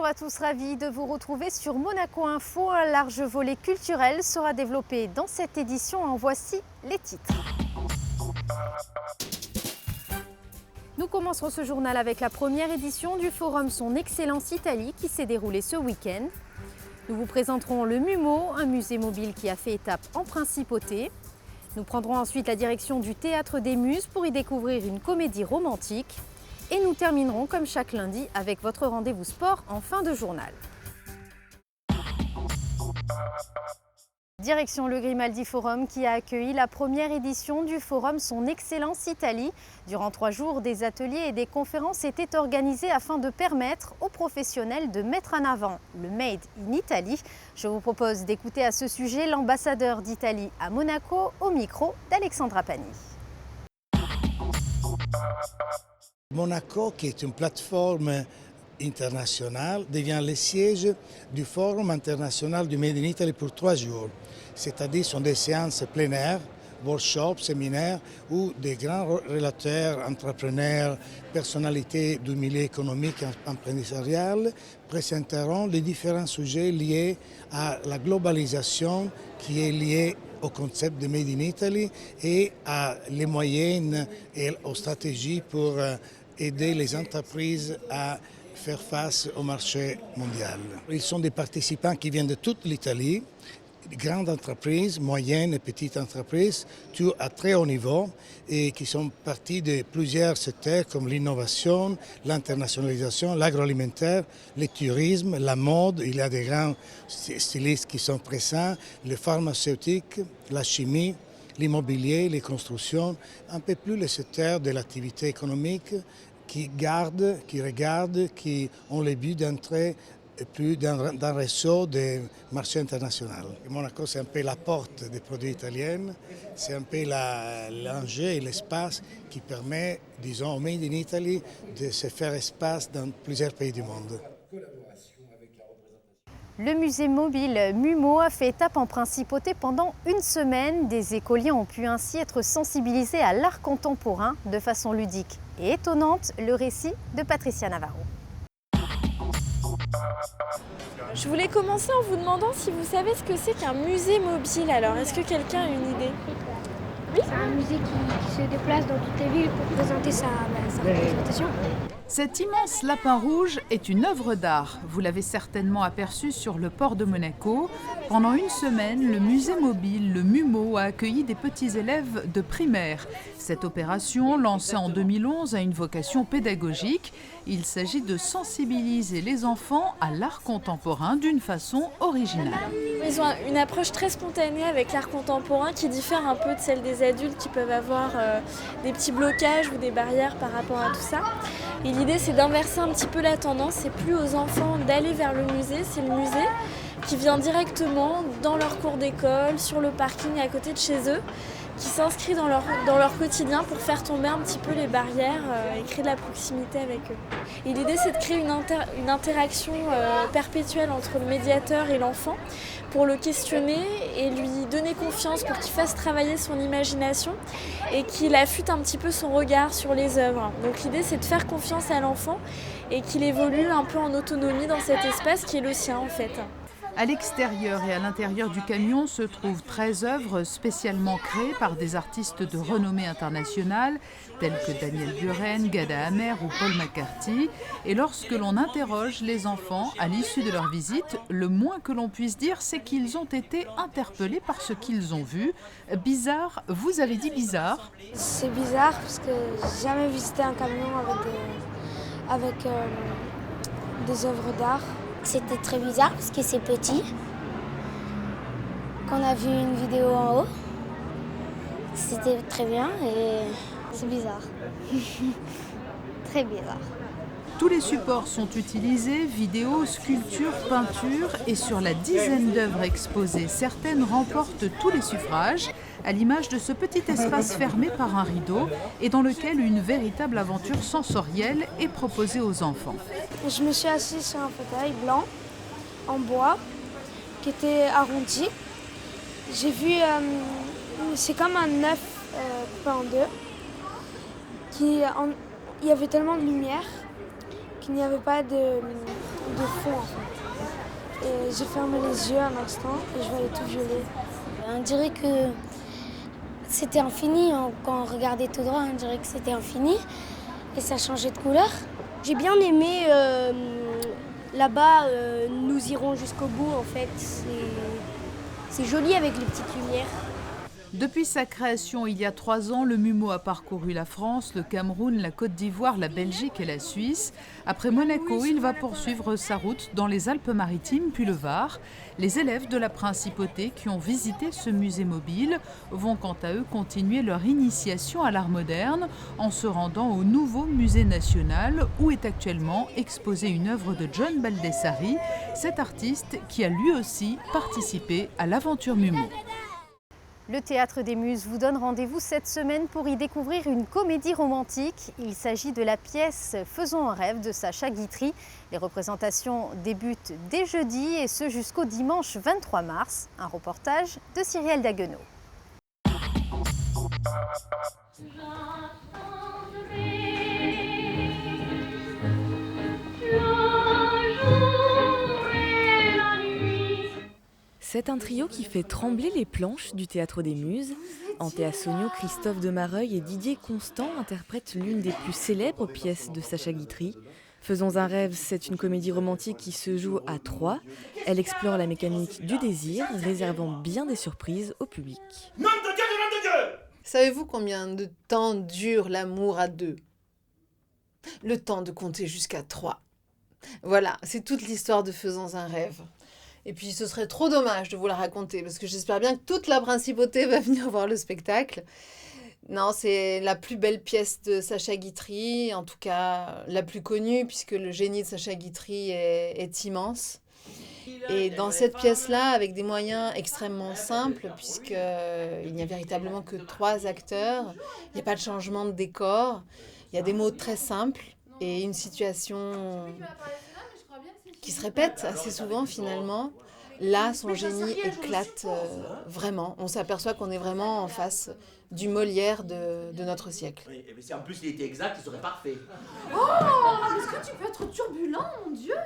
à tous, ravis de vous retrouver sur Monaco Info. Un large volet culturel sera développé dans cette édition. En voici les titres. Nous commencerons ce journal avec la première édition du forum Son Excellence Italie qui s'est déroulé ce week-end. Nous vous présenterons le MUMO, un musée mobile qui a fait étape en Principauté. Nous prendrons ensuite la direction du Théâtre des Muses pour y découvrir une comédie romantique. Et nous terminerons comme chaque lundi avec votre rendez-vous sport en fin de journal. Direction le Grimaldi Forum qui a accueilli la première édition du forum Son Excellence Italie. Durant 3 jours, des ateliers et des conférences étaient organisés afin de permettre aux professionnels de mettre en avant le Made in Italy. Je vous propose d'écouter à ce sujet l'ambassadeur d'Italie à Monaco au micro d'Alexandra Pani. Monaco, qui est une plateforme internationale, devient le siège du Forum international du Made in Italy pour 3 jours. C'est-à-dire sont des séances plein air, workshops, séminaires, où des grands relateurs, entrepreneurs, personnalités du milieu économique et entrepreneurial présenteront les différents sujets liés à la globalisation qui est liée au concept de Made in Italy et à les moyens et aux stratégies pour aider les entreprises à faire face au marché mondial. Ils sont des participants qui viennent de toute l'Italie, grandes entreprises, moyennes et petites entreprises, tout à très haut niveau et qui sont partis de plusieurs secteurs comme l'innovation, l'internationalisation, l'agroalimentaire, le tourisme, la mode. Il y a des grands stylistes qui sont présents, le pharmaceutique, la chimie, l'immobilier, les constructions, un peu plus le secteur de l'activité économique qui regardent, qui ont le but d'entrer plus dans un réseau des marchés internationaux. Monaco, c'est un peu la porte des produits italiens, c'est un peu l'enjeu et l'espace qui permet, disons, au Made in Italy de se faire espace dans plusieurs pays du monde. Le musée mobile MUMO a fait étape en Principauté pendant 1 semaine. Des écoliers ont pu ainsi être sensibilisés à l'art contemporain de façon ludique et étonnante. Le récit de Patricia Navarro. Je voulais commencer en vous demandant si vous savez ce que c'est qu'un musée mobile. Alors, est-ce que quelqu'un a une idée? C'est un musée qui se déplace dans toutes les villes pour présenter sa représentation. Cet immense lapin rouge est une œuvre d'art. Vous l'avez certainement aperçu sur le port de Monaco. Pendant 1 semaine, le musée mobile, le MUMO, a accueilli des petits élèves de primaire. Cette opération, lancée en 2011, a une vocation pédagogique. Il s'agit de sensibiliser les enfants à l'art contemporain d'une façon originale. Ils ont une approche très spontanée avec l'art contemporain qui diffère un peu de celle des adultes qui peuvent avoir des petits blocages ou des barrières par rapport à tout ça. Et l'idée, c'est d'inverser un petit peu la tendance. C'est plus aux enfants d'aller vers le musée, c'est le musée qui vient directement dans leur cours d'école, sur le parking à côté de chez eux, qui s'inscrit dans leur quotidien pour faire tomber un petit peu les barrières et créer de la proximité avec eux. Et l'idée, c'est de créer une interaction perpétuelle entre le médiateur et l'enfant pour le questionner et lui donner confiance pour qu'il fasse travailler son imagination et qu'il affûte un petit peu son regard sur les œuvres. Donc l'idée, c'est de faire confiance à l'enfant et qu'il évolue un peu en autonomie dans cet espace qui est le sien en fait. À l'extérieur et à l'intérieur du camion se trouvent 13 œuvres spécialement créées par des artistes de renommée internationale, tels que Daniel Buren, Gada Amer ou Paul McCarthy. Et lorsque l'on interroge les enfants à l'issue de leur visite, le moins que l'on puisse dire, c'est qu'ils ont été interpellés par ce qu'ils ont vu. Bizarre, vous avez dit bizarre? C'est bizarre parce que j'ai jamais visité un camion avec des œuvres d'art. C'était très bizarre parce que c'est petit. Quand on a vu une vidéo en haut, c'était très bien et c'est bizarre. Très bizarre. Tous les supports sont utilisés, vidéos, sculptures, peintures, et sur la dizaine d'œuvres exposées, certaines remportent tous les suffrages, à l'image de ce petit espace fermé par un rideau et dans lequel une véritable aventure sensorielle est proposée aux enfants. Je me suis assise sur un fauteuil blanc en bois qui était arrondi. J'ai vu, c'est comme un œuf coupé en deux. Il y avait tellement de lumière qu'il n'y avait pas de fond en fait. Et j'ai fermé les yeux un instant et je voyais tout violet. On dirait que c'était infini, quand on regardait tout droit, on dirait que c'était infini et ça changeait de couleur. J'ai bien aimé là-bas, nous irons jusqu'au bout en fait. C'est joli avec les petites lumières. Depuis sa création il y a 3 ans, le MUMO a parcouru la France, le Cameroun, la Côte d'Ivoire, la Belgique et la Suisse. Après Monaco, il va poursuivre sa route dans les Alpes-Maritimes puis le Var. Les élèves de la Principauté qui ont visité ce musée mobile vont quant à eux continuer leur initiation à l'art moderne en se rendant au nouveau musée national où est actuellement exposée une œuvre de John Baldessari, cet artiste qui a lui aussi participé à l'aventure MUMO. Le Théâtre des Muses vous donne rendez-vous cette semaine pour y découvrir une comédie romantique. Il s'agit de la pièce Faisons un rêve de Sacha Guitry. Les représentations débutent dès jeudi et ce jusqu'au dimanche 23 mars. Un reportage de Cyrielle Daguenot. C'est un trio qui fait trembler les planches du Théâtre des Muses. Antea Sogno, Christophe de Mareuil et Didier Constant interprètent l'une des plus célèbres pièces de Sacha Guitry. Faisons un rêve, c'est une comédie romantique qui se joue à 3. Elle explore la mécanique du désir, réservant bien des surprises au public. Nom de Dieu, nom de Dieu! Savez-vous combien de temps dure l'amour à 2? Le temps de compter jusqu'à 3. Voilà, c'est toute l'histoire de Faisons un rêve. Et puis ce serait trop dommage de vous la raconter, parce que j'espère bien que toute la Principauté va venir voir le spectacle. Non, c'est la plus belle pièce de Sacha Guitry, en tout cas la plus connue, puisque le génie de Sacha Guitry est immense. Et dans cette pièce-là, avec des moyens extrêmement simples, puisqu'il n'y a véritablement que 3 acteurs, il n'y a pas de changement de décor, il y a des mots très simples et une situation qui se répète assez souvent finalement. Là, son génie éclate vraiment. On s'aperçoit qu'on est vraiment en face du Molière de notre siècle. Oui, mais si en plus il était exact, il serait parfait. Oh, est-ce que tu peux être turbulent, mon Dieu?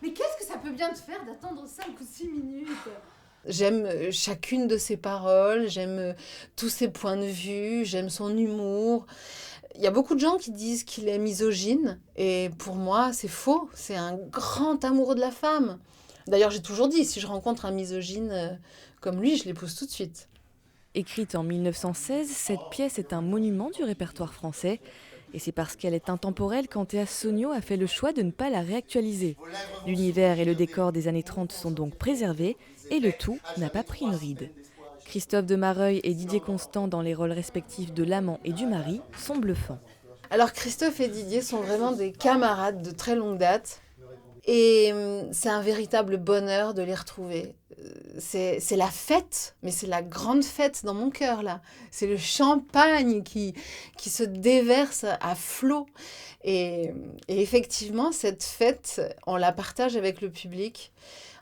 Mais qu'est-ce que ça peut bien te faire d'attendre 5 ou 6 minutes? J'aime chacune de ses paroles, j'aime tous ses points de vue, j'aime son humour. Il y a beaucoup de gens qui disent qu'il est misogyne, et pour moi, c'est faux. C'est un grand amoureux de la femme. D'ailleurs, j'ai toujours dit, si je rencontre un misogyne comme lui, je l'épouse tout de suite. Écrite en 1916, cette pièce est un monument du répertoire français. Et c'est parce qu'elle est intemporelle qu'Antea Sogno a fait le choix de ne pas la réactualiser. L'univers et le décor des années 30 sont donc préservés, et le tout n'a pas pris une ride. Christophe de Mareuil et Didier Constant dans les rôles respectifs de l'amant et du mari sont bluffants. Alors Christophe et Didier sont vraiment des camarades de très longue date. Et c'est un véritable bonheur de les retrouver. C'est la fête, mais c'est la grande fête dans mon cœur, là. C'est le champagne qui se déverse à flot. Et effectivement, cette fête, on la partage avec le public.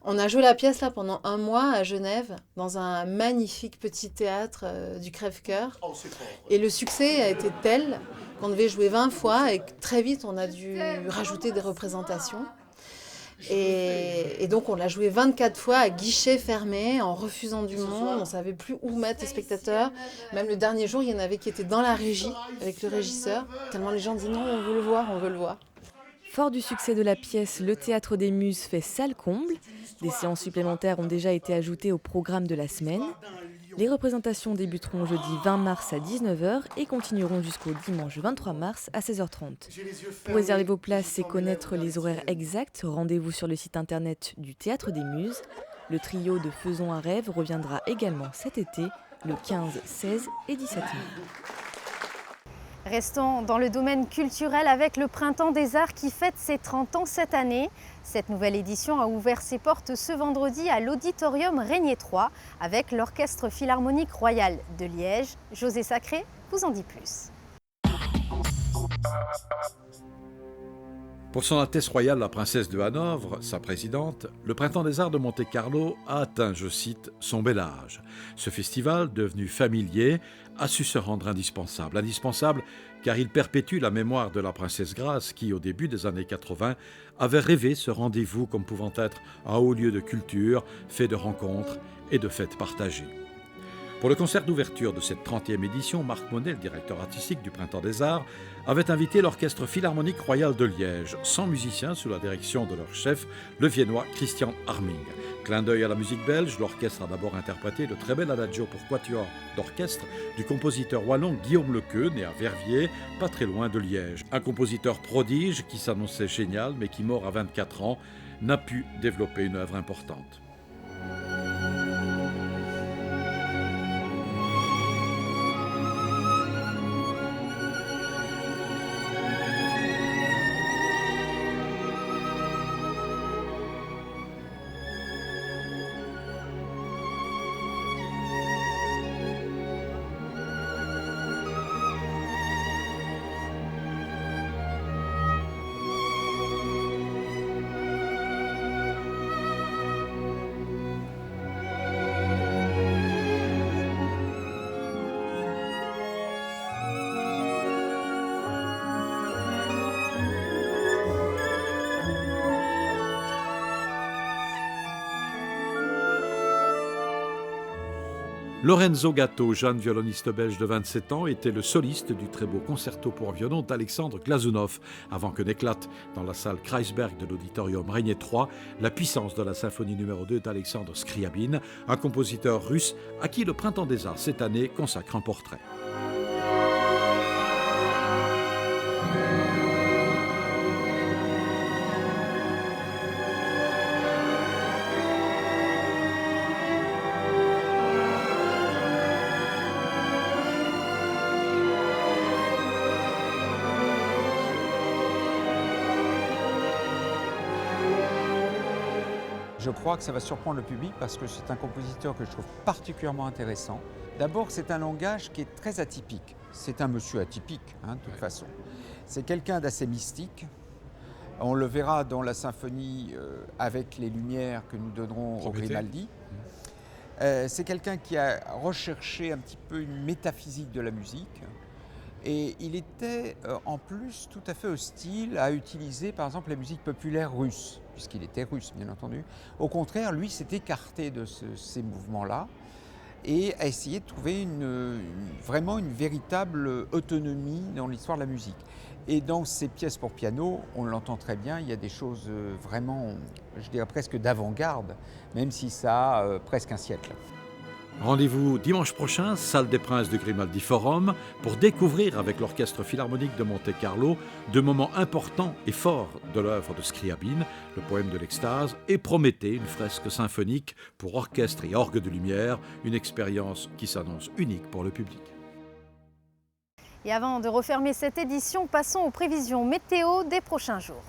On a joué la pièce là pendant 1 mois à Genève, dans un magnifique petit théâtre du Crève-Cœur. Et le succès a été tel qu'on devait jouer 20 fois et que très vite on a dû rajouter des représentations. Et donc on l'a joué 24 fois à guichet fermé, en refusant du monde, on ne savait plus où mettre les spectateurs. Même le dernier jour, il y en avait qui étaient dans la régie avec le régisseur, tellement les gens disaient non, on veut le voir, on veut le voir. Fort du succès de la pièce, le Théâtre des Muses fait salle comble. Des séances supplémentaires ont déjà été ajoutées au programme de la semaine. Les représentations débuteront jeudi 20 mars à 19h et continueront jusqu'au dimanche 23 mars à 16h30. Pour réserver vos places et connaître les horaires exacts, rendez-vous sur le site internet du Théâtre des Muses. Le trio de Faisons un rêve reviendra également cet été, le 15, 16 et 17 mai. Restons dans le domaine culturel avec le Printemps des Arts qui fête ses 30 ans cette année. Cette nouvelle édition a ouvert ses portes ce vendredi à l'Auditorium Régnier 3 avec l'Orchestre Philharmonique Royal de Liège. José Sacré vous en dit plus. Pour son Altesse royale la princesse de Hanovre, sa présidente, le Printemps des Arts de Monte-Carlo a atteint, je cite, son bel âge. Ce festival, devenu familier, a su se rendre indispensable. Indispensable car il perpétue la mémoire de la princesse Grace qui, au début des années 80, avait rêvé ce rendez-vous comme pouvant être un haut lieu de culture, fait de rencontres et de fêtes partagées. Pour le concert d'ouverture de cette 30e édition, Marc Monet, le directeur artistique du Printemps des Arts, avait invité l'Orchestre Philharmonique Royal de Liège, 100 musiciens sous la direction de leur chef, le Viennois Christian Arming. Clin d'œil à la musique belge, l'orchestre a d'abord interprété le très bel adagio pour quatuor d'orchestre du compositeur wallon Guillaume Lequeux, né à Verviers, pas très loin de Liège. Un compositeur prodige qui s'annonçait génial, mais qui, mort à 24 ans, n'a pu développer une œuvre importante. Lorenzo Gatto, jeune violoniste belge de 27 ans, était le soliste du très beau concerto pour violon d'Alexandre Glazunov, avant que n'éclate dans la salle Kreisberg de l'auditorium Régnier 3 la puissance de la symphonie numéro 2 d'Alexandre Scriabine, un compositeur russe à qui le Printemps des Arts cette année consacre un portrait. Je crois que ça va surprendre le public parce que c'est un compositeur que je trouve particulièrement intéressant. D'abord, c'est un langage qui est très atypique. C'est un monsieur atypique, de toute façon. C'est quelqu'un d'assez mystique. On le verra dans la symphonie avec les lumières que nous donnerons au Grimaldi. C'est quelqu'un qui a recherché un petit peu une métaphysique de la musique. Et il était en plus tout à fait hostile à utiliser par exemple la musique populaire russe, puisqu'il était russe bien entendu. Au contraire, lui s'est écarté de ces mouvements-là et a essayé de trouver vraiment une véritable autonomie dans l'histoire de la musique. Et dans ses pièces pour piano, on l'entend très bien, il y a des choses vraiment, je dirais presque d'avant-garde, même si ça a presque un siècle. Rendez-vous dimanche prochain, salle des Princes du Grimaldi Forum, pour découvrir avec l'Orchestre Philharmonique de Monte-Carlo de moments importants et forts de l'œuvre de Scriabine, le poème de l'extase, et Prométhée, une fresque symphonique pour orchestre et orgue de lumière, une expérience qui s'annonce unique pour le public. Et avant de refermer cette édition, passons aux prévisions météo des prochains jours.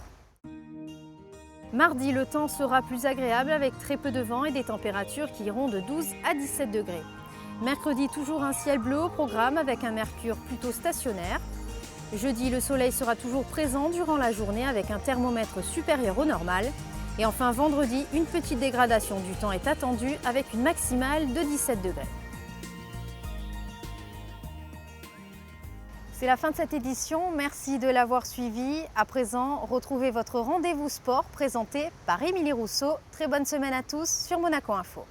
Mardi, le temps sera plus agréable avec très peu de vent et des températures qui iront de 12 à 17 degrés. Mercredi, toujours un ciel bleu au programme avec un mercure plutôt stationnaire. Jeudi, le soleil sera toujours présent durant la journée avec un thermomètre supérieur au normal. Et enfin, vendredi, une petite dégradation du temps est attendue avec une maximale de 17 degrés. C'est la fin de cette édition, merci de l'avoir suivi. À présent, retrouvez votre rendez-vous sport présenté par Émilie Rousseau. Très bonne semaine à tous sur Monaco Info.